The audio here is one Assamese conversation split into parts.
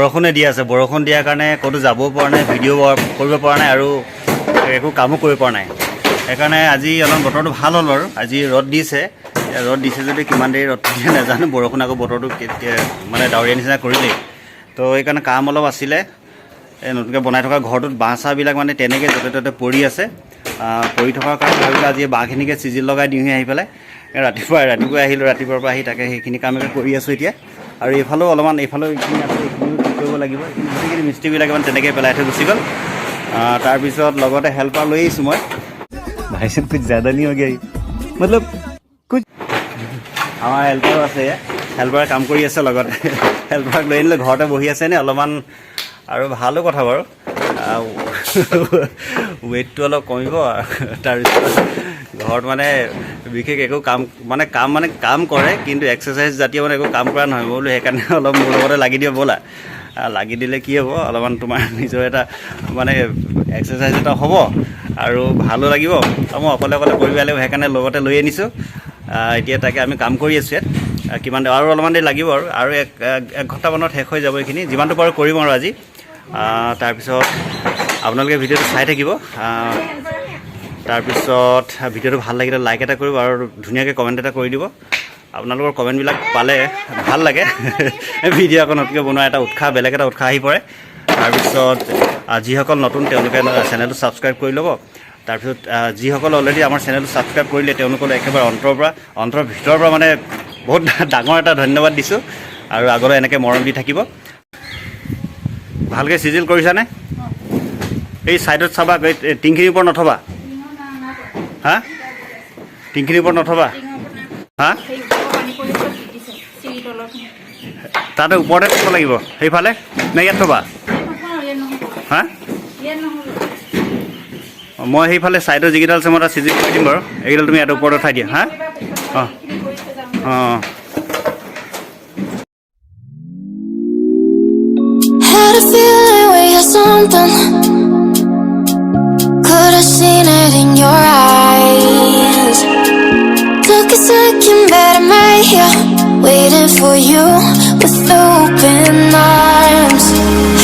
বৰষুণে দি আছে বৰষুণ দিয়াৰ কাৰণে ক'তো যাব পৰা নাই ভিডিঅ' কৰিব পৰা নাই আৰু একো কামো কৰিব পৰা নাই সেইকাৰণে আজি অলপ বতৰটো ভাল হ'ল বাৰু আজি ৰ'দ দিছে যদি কিমান দেৰি ৰ'দ দিয়ে নাজানো বৰষুণ আকৌ বতৰটো মানে ডাৱৰীয়া নিচিনা কৰিলেই তো সেইকাৰণে কাম অলপ আছিলে এই নতুনকৈ বনাই থকা ঘৰটোত বাঁহ চাহবিলাক মানে তেনেকৈ য'তে ত'তে পৰি আছে পৰি থকাৰ কাৰণে ভাবিলোঁ আজি বাঁহখিনিকে চিজিল লগাই দিওঁহি আহি পেলাই ৰাতিপুৱা আহিলোঁ ৰাতিপুৱাৰ পৰা আহি তাকে সেইখিনি কামকে কৰি আছোঁ এতিয়া আৰু এইফালেও অলপমান এইফালেও এইখিনি আছে এইখিনিও ঠিক কৰিব লাগিব গোটেইখিনি মিস্ত্ৰীবিলাকে মানে তেনেকৈ পেলাই থৈ গুচি গ'ল তাৰপিছত লগতে হেল্পাৰ লৈ আহিছোঁ মই ভাই সাহেব কুछ ज़्यादा नहीं हो गया मतलब कुछ আমাৰ হেল্পাৰো আছে হেল্পাৰে কাম কৰি আছে লগতে হেল্পাৰক লৈ আনিলে ঘৰতে বহি আছে নে অলপমান আৰু ভালো কথা বাৰু ৱেইটটো অলপ কমিব তাৰপিছত ঘৰত মানে বিশেষ একো কাম কৰে কিন্তু এক্সাৰচাইজ জাতীয় মানে একো কাম কৰা নহয় মই বোলো সেইকাৰণে অলপ মোৰ লগতে লাগি দিওঁ ব'লা লাগি দিলে কি হ'ব অলপমান তোমাৰ নিজৰ এটা মানে এক্সাৰচাইজ এটা হ'ব আৰু ভালো লাগিব মই অকলে কৰিব লাগিব সেইকাৰণে লগতে লৈ আনিছোঁ এতিয়া তাকে আমি কাম কৰি আছোঁ ইয়াত কিমান আৰু অলপমান দেৰি লাগিব আৰু এক ঘণ্টামানত শেষ হৈ যাব এইখিনি যিমানটো পাৰোঁ কৰিম আৰু আজি তাৰপিছত আপোনালোকে ভিডিঅ'টো চাই থাকিব তাৰপিছত ভিডিঅ'টো ভাল লাগিলে লাইক এটা কৰিব আৰু ধুনীয়াকৈ কমেণ্ট এটা কৰি দিব আপোনালোকৰ কমেণ্টবিলাক পালে ভাল লাগে ভিডিঅ' আকৌ নতুনকৈ বনোৱা এটা বেলেগ এটা উৎসাহ আহি পৰে তাৰপিছত যিসকল নতুন তেওঁলোকে চেনেলটো ছাবস্ক্ৰাইব কৰি ল'ব তাৰপিছত যিসকল অলৰেডি আমাৰ চেনেলটো ছাবস্ক্ৰাইব কৰিলে তেওঁলোকলৈ একেবাৰে অন্তৰৰ ভিতৰৰ পৰা মানে বহুত ডাঙৰ এটা ধন্যবাদ দিছোঁ আৰু আগলৈ এনেকৈ মৰম দি থাকিব ভালকৈ চিজিল কৰিছানে এই ছাইডত চাবা টিংখিনিৰ ওপৰত নথবা হা টিংখিনিৰ ওপৰত নথবা হা তাতে ওপৰতে থ'ব লাগিব সেইফালে নে ইয়াত থ'বা হা মই সেইফালে ছাইডৰ যিকেইডাল আছে মই তাত চিজিল কৰি দিম বাৰু এইকেইডাল তুমি ইয়াত ওপৰত উঠাই দিয়া হা অঁ অঁ Something could have seen it in your eyes. Took a second, but I'm right here waiting for you with open arms.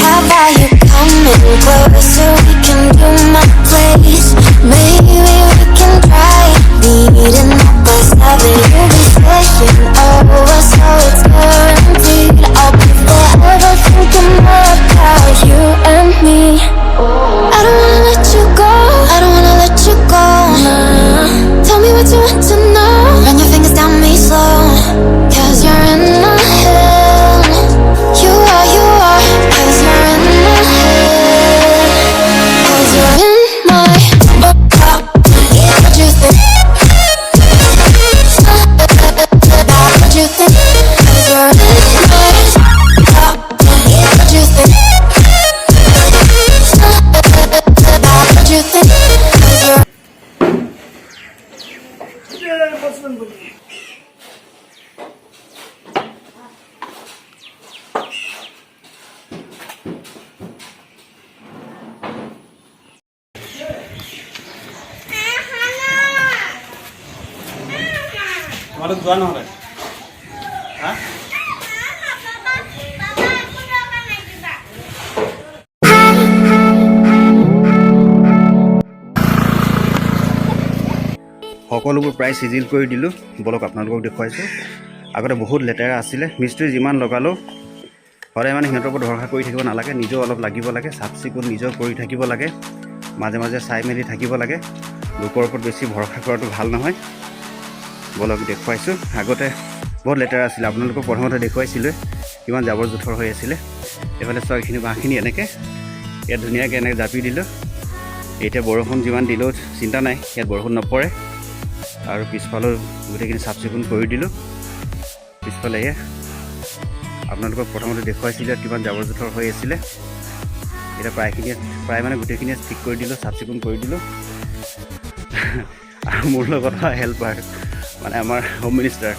How about you coming closer? We can do my place. Maybe we can try meeting up by 7. You'll be staying over, so it's guaranteed. I'll be forever thinking about you and me. I don't wanna let you go. I don't wanna let you go. Tell me what you want to know. Run your fingers down me slow. 'Cause you're in my head. You are. 'Cause you're in my head. 'Cause you're in my what you think? What you think? 'Cause you're in my what you think? What you think? 'Cause you're তোমালোক যোৱা নহ'লে হা সকলোবোৰ প্ৰায় চিজিল কৰি দিলোঁ বলক আপোনালোকক দেখুৱাইছোঁ আগতে বহুত লেতেৰা আছিলে মিস্ত্ৰী যিমান লগালেও সদায় মানে সিহঁতৰ ওপৰত ভৰসা কৰি থাকিব নালাগে নিজেও অলপ লাগিব লাগে চাফ চিকুণ নিজেও কৰি থাকিব লাগে মাজে মাজে চাই মেলি থাকিব লাগে লোকৰ ওপৰত বেছি ভৰসা কৰাটো ভাল নহয় বলক দেখুৱাইছোঁ আগতে বহুত লেতেৰা আছিলে আপোনালোকক প্ৰথমতে দেখুৱাইছিলোঁ কিমান জাবৰ জোঁথৰ হৈ আছিলে এইফালে চোৱা এইখিনি বাঁহখিনি এনেকৈ ইয়াত ধুনীয়াকৈ এনেকৈ জাপি দিলোঁ এতিয়া বৰষুণ যিমান দিলেও চিন্তা নাই ইয়াত বৰষুণ নপৰে আৰু পিছফালেও গোটেইখিনি চাফ চিকুণ কৰি দিলোঁ পিছফালে আপোনালোকক প্ৰথমতে দেখুৱাইছিলোঁ কিমান জাবৰ জোঁথৰ হৈ আছিলে এতিয়া প্ৰায় মানে গোটেইখিনিয়ে ঠিক কৰি দিলোঁ চাফ চিকুণ কৰি দিলোঁ আৰু মোৰ লগত হেল্পাৰ মানে আমাৰ হোম মিনিষ্টাৰ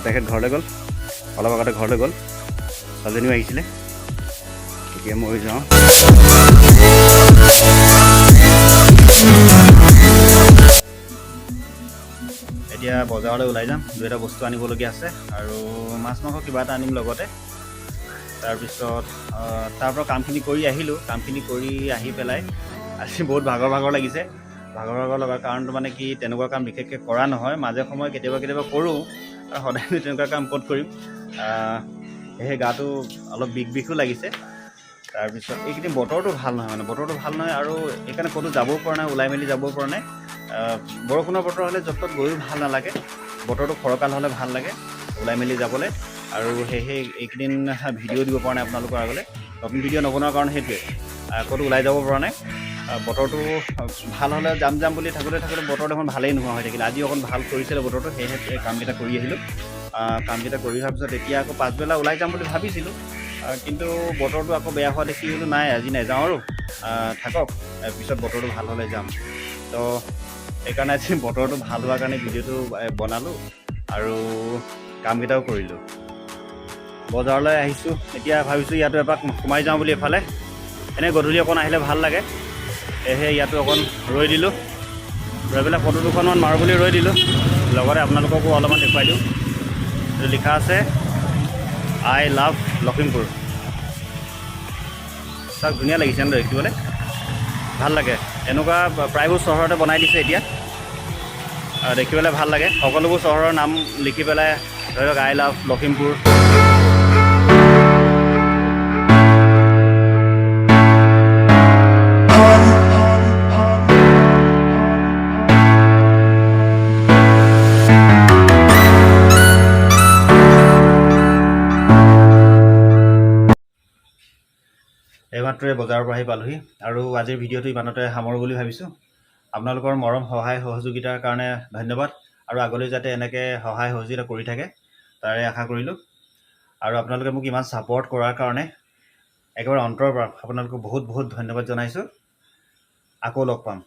তেখেত ঘৰলৈ গ'ল অলপ আগতে ঘৰলৈ গ'ল ছোৱালীজনীও আহিছিলে এতিয়া মই যাওঁ এতিয়া বজাৰলৈ ওলাই যাম দুই এটা বস্তু আনিবলগীয়া আছে আৰু মাছ মাংস কিবা এটা আনিম লগতে তাৰপিছত তাৰ পৰা কামখিনি কৰি আহিলোঁ। কামখিনি কৰি আহি পেলাই আজি বহুত ভাগৰ লাগিছে। ভাগৰ লগাৰ কাৰণটো মানে কি, তেনেকুৱা কাম বিশেষকৈ কৰা নহয়। মাজে সময়ে কেতিয়াবা কৰোঁ, আৰু সদায় তেনেকুৱা কাম ক'ত কৰিম। সেই গাটো অলপ বিষো লাগিছে। তাৰপিছত এইকেইদিন বতৰটো ভাল নহয়, বতৰটো ভাল নহয়, আৰু সেইকাৰণে ক'তো যাবও পৰা নাই, ওলাই মেলি যাবও পৰা নাই। বৰষুণৰ বতৰ হ'লে য'ত ত'ত গৈও ভাল নালাগে, বতৰটো ফৰকাল হ'লে ভাল লাগে ওলাই মেলি যাবলৈ। আৰু সেয়েহে এইকেইদিন ভিডিঅ' দিব পৰা নাই আপোনালোকৰ আগলৈ। নতুন ভিডিঅ' নবনোৱাৰ কাৰণ সেইটোৱে, ক'তো ওলাই যাব পৰা নাই। বতৰটো ভাল হ'লে যাম বুলি থাকোঁতে বতৰ দেখোন ভালেই নোহোৱা হৈ থাকিলে। আজি অকণ ভাল কৰিছিলে বতৰটো, সেয়েহে কামকেইটা কৰি আহিলোঁ। কামকেইটা কৰি অহাৰ পিছত এতিয়া আকৌ পাছবেলা ওলাই যাম বুলি ভাবিছিলোঁ, কিন্তু বতৰটো আকৌ বেয়া হোৱা দেখি বোলো নাই, আজি নাযাওঁ আৰু থাকক, পিছত বতৰটো ভাল হ'লে যাম। তো সেইকাৰণে আজি বতৰটো ভাল হোৱাৰ কাৰণে ভিডিঅ'টো বনালোঁ আৰু কামকেইটাও কৰিলোঁ। বজাৰলৈ আহিছোঁ, এতিয়া ভাবিছোঁ ইয়াতো এপাক সোমাই যাওঁ বুলি। এফালে এনেই গধূলি অকণ আহিলে ভাল লাগে, সেয়েহে ইয়াতো অকণ ৰৈ দিলোঁ। ৰৈ পেলাই ফটো দুখনমান মাৰোঁ বুলি ৰৈ দিলোঁ, লগতে আপোনালোককো অলপমান দেখুৱাই দিওঁ। এইটো লিখা আছে আই লাভ লখিমপুৰ। তাক ধুনীয়া লাগিছে ন দেখিবলৈ, ভাল লাগে। এনেকুৱা প্ৰায়বোৰ চহৰতে বনাই দিছে এতিয়া, দেখিবলৈ ভাল লাগে। সকলোবোৰ চহৰৰ নাম লিখি পেলাই, ধৰি লওক আই লাভ লখিমপুৰ। এইমাত্ৰই বজাৰৰ পৰা আহি পালোহি, আৰু আজিৰ ভিডিঅ'টো ইমানতে সামৰোঁ বুলি ভাবিছোঁ। আপোনালোকৰ মৰম সহায় সহযোগিতাৰ কাৰণে ধন্যবাদ, আৰু আগলৈ যাতে এনেকৈ সহায় সহযোগিতা কৰি থাকে তাৰে আশা কৰিলোঁ। আৰু আপোনালোকে মোক ইমান ছাপৰ্ট কৰাৰ কাৰণে একেবাৰে অন্তৰৰ পৰা আপোনালোকক বহুত ধন্যবাদ জনাইছোঁ। আকৌ লগ পাম।